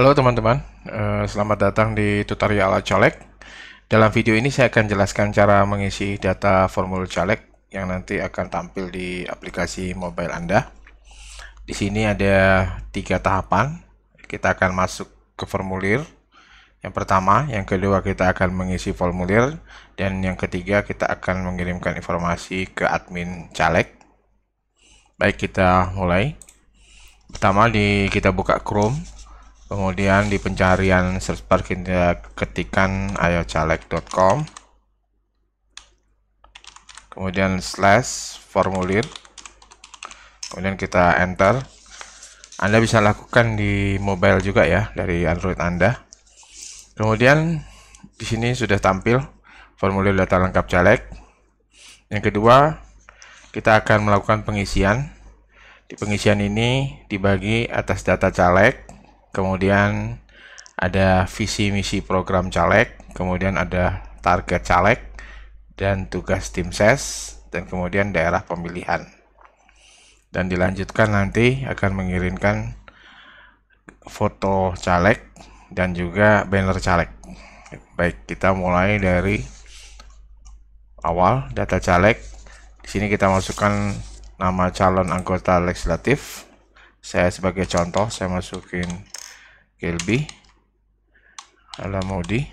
Halo teman-teman, selamat datang di tutorial caleg. Dalam video ini saya akan jelaskan cara mengisi data formulir caleg yang nanti akan tampil di aplikasi mobile Anda. Di sini ada 3 tahapan. Kita akan masuk ke formulir. Yang pertama, yang kedua kita akan mengisi formulir, dan yang ketiga kita akan mengirimkan informasi ke admin caleg. Baik, kita mulai. Pertama, kita buka Chrome. Kemudian di pencarian search bar kita ketikkan ayocaleg.com, kemudian /formulir, kemudian kita enter. Anda bisa lakukan di mobile juga ya, dari Android Anda. Kemudian di sini sudah tampil formulir data lengkap caleg. Yang kedua, kita akan melakukan pengisian. Di pengisian ini dibagi atas data caleg, kemudian ada visi misi program caleg, kemudian ada target caleg, dan tugas tim ses, dan kemudian daerah pemilihan. Dan dilanjutkan nanti akan mengirimkan foto caleg dan juga banner caleg. Baik, kita mulai dari awal data caleg. Di sini kita masukkan nama calon anggota legislatif. Saya sebagai contoh, saya masukin Kelby Alamudi.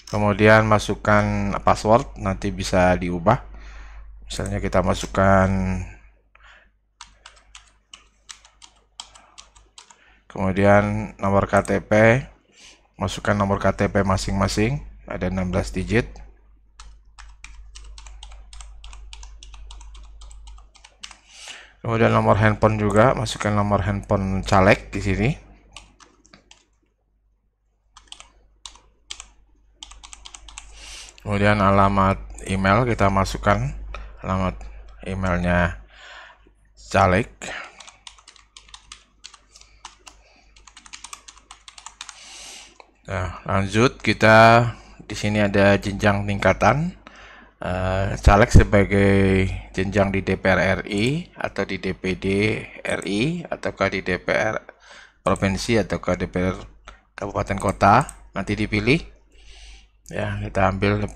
Kemudian masukkan password, nanti bisa diubah. Misalnya kita masukkan, kemudian nomor KTP, masukkan nomor KTP masing-masing, ada 16 digit. Kemudian nomor handphone juga, masukkan nomor handphone caleg di sini. Kemudian alamat email, kita masukkan alamat emailnya caleg. Nah, lanjut kita di sini ada jenjang tingkatan. Caleg sebagai jenjang di DPR RI atau di DPD RI ataukah di DPR provinsi ataukah DPR kabupaten kota, nanti dipilih. Ya, kita ambil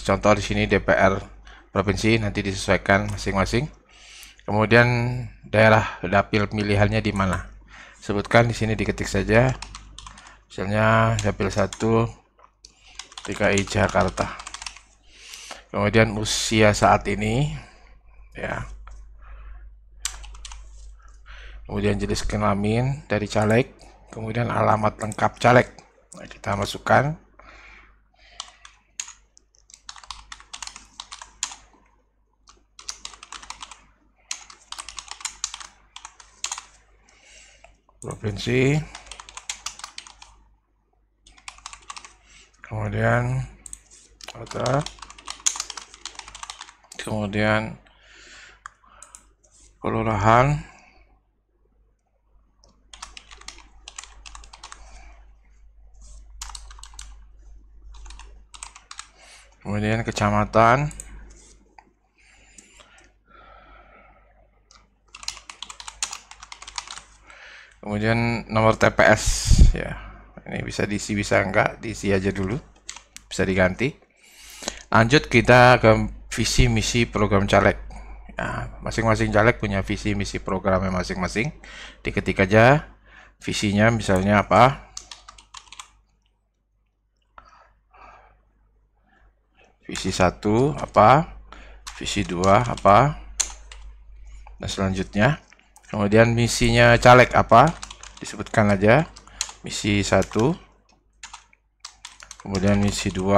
contoh di sini DPR provinsi, nanti disesuaikan masing-masing. Kemudian daerah dapil pemilihannya di mana? Sebutkan di sini, diketik saja. Misalnya dapil 1 DKI Jakarta. Kemudian usia saat ini, ya. Kemudian jenis kelamin dari caleg, kemudian alamat lengkap caleg. Nah, kita masukkan. Provinsi. Kemudian kota. Kemudian kelurahan, kemudian kecamatan, kemudian nomor TPS ya. Ini bisa diisi, bisa enggak, diisi aja dulu, bisa diganti. Lanjut kita ke visi misi program caleg. Nah, masing-masing caleg punya visi misi programnya masing-masing. Diketik aja visinya, misalnya apa? Visi 1 apa? Visi 2 apa? Dan selanjutnya, kemudian misinya caleg apa? Disebutkan aja. Misi 1. Kemudian misi 2.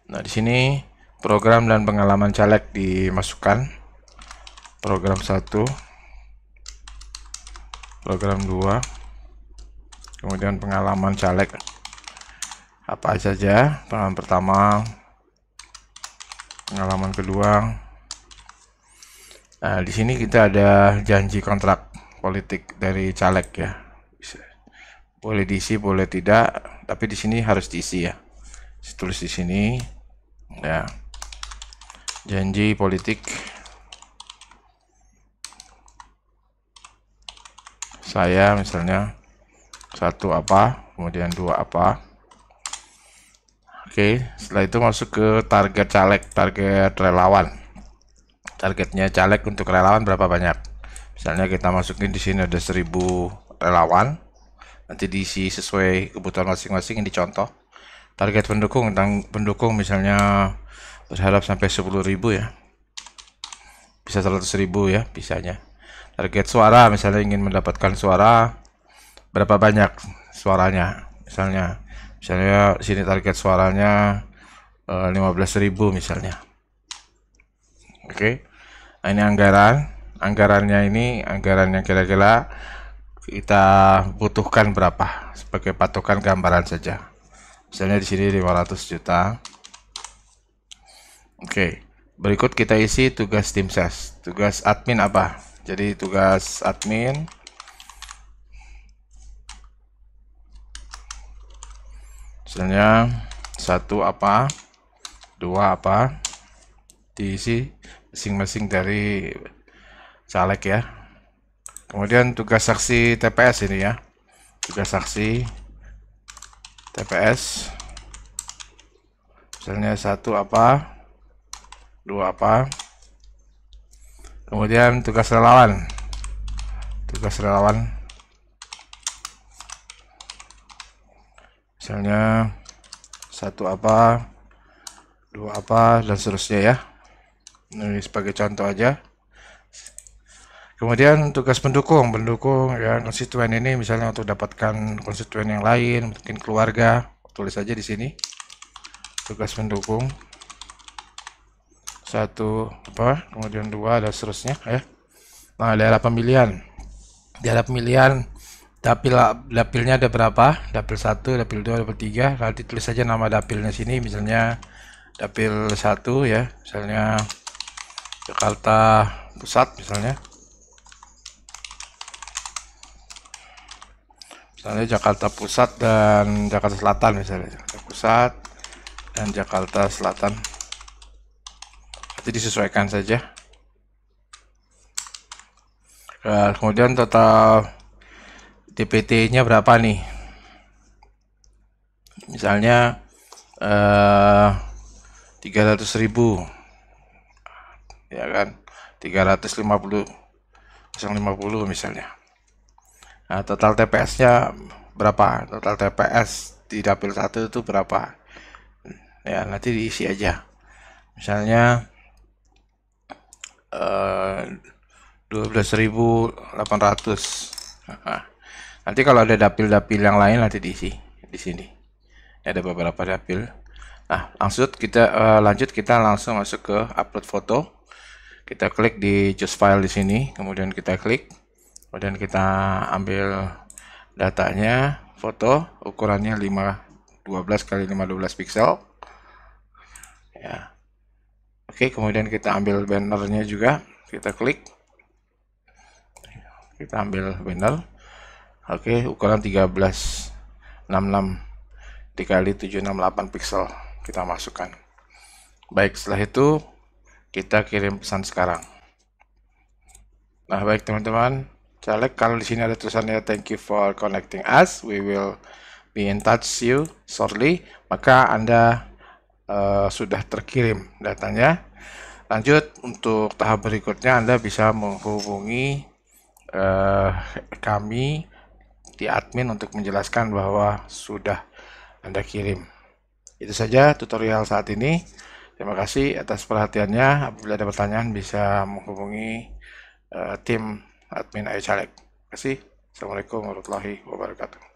Nah, di sini program dan pengalaman caleg dimasukkan. Program 1, program 2, kemudian pengalaman caleg apa saja. Pengalaman pertama, pengalaman kedua. Nah, di sini kita ada janji kontrak politik dari caleg ya. Boleh diisi, boleh tidak, tapi di sini harus diisi ya. Tulis di sini ya, janji politik saya misalnya 1 apa, kemudian 2 apa. Oke, setelah itu masuk ke target caleg, target relawan. Targetnya caleg untuk relawan berapa banyak? Misalnya kita masukin di sini ada 1000 relawan. Nanti diisi sesuai kebutuhan masing-masing. Ini contoh. Target pendukung misalnya berharap sampai 10.000 ya. Bisa 100.000 ya, bisanya. Target suara misalnya ingin mendapatkan suara berapa banyak suaranya. Misalnya sini target suaranya 15.000 misalnya. Oke. Nah, ini anggarannya ini anggaran yang kira-kira kita butuhkan berapa sebagai patokan gambaran saja. Misalnya di sini 500 juta. Oke, berikut kita isi tugas tim ses. Tugas admin apa? Jadi tugas admin misalnya 1 apa, 2 apa, diisi masing-masing dari caleg ya. Kemudian tugas saksi TPS ini ya. Tugas saksi TPS misalnya 1 apa, 2 apa. Kemudian tugas relawan misalnya 1 apa, 2 apa, dan seterusnya ya. Ini sebagai contoh aja. Kemudian tugas pendukung ya, konstituen ini misalnya untuk dapatkan konstituen yang lain, mungkin keluarga, tulis aja di sini. Tugas pendukung 1 apa, kemudian 2 dan seterusnya ya. Nah, daerah pemilihan. Dapilnya ada berapa? Dapil 1, dapil 2, dapil 3. Nanti tulis saja nama dapilnya sini, misalnya dapil 1 ya, misalnya Jakarta Pusat misalnya. Misalnya Jakarta Pusat dan Jakarta Selatan misalnya. Jakarta Pusat dan Jakarta Selatan. Nanti disesuaikan saja. Kemudian total DPT-nya berapa nih? Misalnya 300.000 ya kan, 350 misalnya. Nah, total TPS-nya berapa? Total TPS di dapil 1 itu berapa? Ya, nanti diisi aja. Misalnya 12.800. Nah, nanti kalau ada dapil-dapil yang lain nanti diisi di sini. Ada beberapa dapil. Nah, lanjut kita langsung masuk ke upload foto. Kita klik di choose file di sini, kemudian kita klik, kemudian kita ambil datanya, foto, ukurannya 512 x 512 pixel. Ya. Oke, kemudian kita ambil bannernya juga, kita klik, kita ambil banner. Oke, ukuran 1366 dikali 768 pixel kita masukkan. Baik, setelah itu kita kirim pesan sekarang. Nah, baik teman-teman, caleg, kalau di sini ada tulisannya thank you for connecting us, we will be in touch you shortly, maka Anda sudah terkirim datanya. Lanjut, untuk tahap berikutnya Anda bisa menghubungi kami di admin untuk menjelaskan bahwa sudah Anda kirim. Itu saja tutorial saat ini. Terima kasih atas perhatiannya. Apabila ada pertanyaan bisa menghubungi tim admin iCaleg. Terima kasih. Assalamualaikum warahmatullahi wabarakatuh.